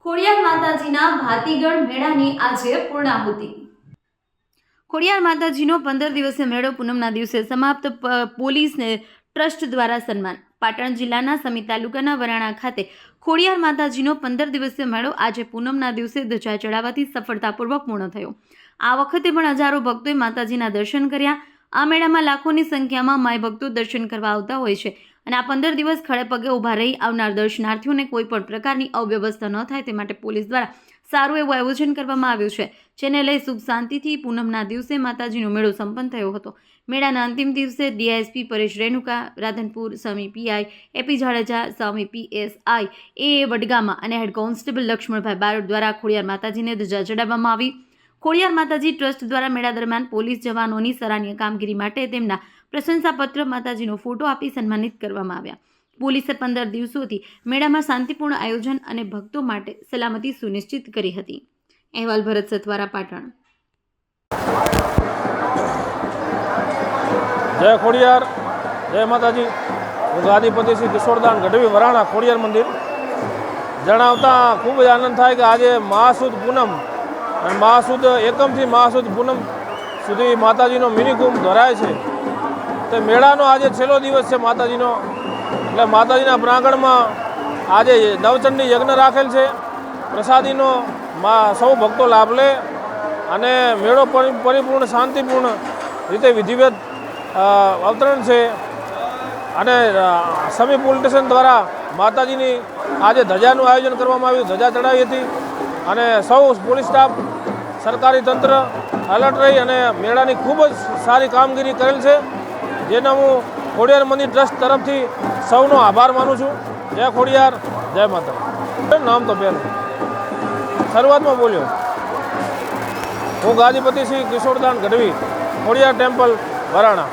ખોડિયાર માતાજીના ભાતીગળ મેળાની આજે પૂર્ણાહુતિ। ખોડિયાર માતાજીનો 15 દિવસીય મેળો પૂનમના દિવસે સમાપ્ત। પોલીસને ટ્રસ્ટ દ્વારા સન્માન। પાટણ જિલ્લાના સમી તાલુકાના વરાણા ખાતે ખોડિયાર માતાજીનો 15 દિવસીય મેળો આજે પૂનમના દિવસે ધજા ચડાવવાથી સફળતાપૂર્વક પૂર્ણ થયો। આ વખતે પણ હજારો ભક્તોએ માતાજીના દર્શન કર્યા। આ મેળામાં લાખોની સંખ્યામાં માય ભક્તો દર્શન કરવા આવતા હોય છે અને આ 15 દિવસ ખડે પગે ઊભા રહી આવનાર દર્શનાર્થીઓને કોઈ પણ પ્રકારની અવ્યવસ્થા ન થાય તે માટે પોલીસ દ્વારા સારું એવું આયોજન કરવામાં આવ્યું છે, જેને લઈ સુખ શાંતિથી પૂનમના દિવસે માતાજીનો મેળો સંપન્ન થયો હતો। મેળાના અંતિમ દિવસે DSP Paresh Renuka, Radhanpur Sami PI AP Jadeja, Sami PSI A Vadgama અને હેડ કોન્સ્ટેબલ લક્ષ્મણભાઈ બારોટ દ્વારા ખોડિયાર માતાજીને ધજા ચડાવવામાં આવી। ખોડિયાર માતાજી ટ્રસ્ટ દ્વારા મેળા દરમિયાન પોલીસ જવાનોની સરાહનીય કામગીરી માટે તેમના પ્રશંસાપત્ર, માતાજીનો ફોટો આપી સન્માનિત કરવામાં આવ્યા। પોલીસે 15 દિવસોથી મેળામાં શાંતિપૂર્ણ આયોજન અને ભક્તો માટે સલામતી સુનિશ્ચિત કરી હતી। અહેવાલ ભરત સતવારા, પાટણ। જય ખોડિયાર, જય માતાજી। હું ગાદીપતિ શ્રી કિશોરદાન ગઢવી, વરાણા ખોડિયાર મંદિર જણાવતા ખૂબ જ આનંદ થાય કે આજે મહાસુદ પૂનમ અને મહાસુદ એકમથી મહાસુદ પૂનમ સુધી માતાજીનો મિની કુંભ ધરાય છે। તો મેળાનો આજે છેલ્લો દિવસ છે માતાજીનો, એટલે માતાજીના પ્રાંગણમાં આજે નવચંડી યજ્ઞ રાખેલ છે। પ્રસાદીનો સૌ ભક્તો લાભ લે અને મેળો પરિપૂર્ણ શાંતિપૂર્ણ રીતે વિધિવત અવતરણ છે। અને સમી પોલીસ સ્ટેશન દ્વારા માતાજીની આજે ધજાનું આયોજન કરવામાં આવ્યું, ધજા ચડાવી હતી અને સૌ પોલીસ સ્ટાફ, સરકારી તંત્ર એલર્ટ રહી અને મેળાની ખૂબ જ સારી કામગીરી કરેલ છે, જેનો હું ખોડિયાર મંદિર ટ્રસ્ટ તરફથી સૌનો આભાર માનું છું। જય ખોડિયાર, જય માતા। નામ તો બેન શરૂઆતમાં બોલ્યો, હું ગાદીપતિ શ્રી કિશોરદાન ગઢવી, ખોડિયાર ટેમ્પલ, વરાણા।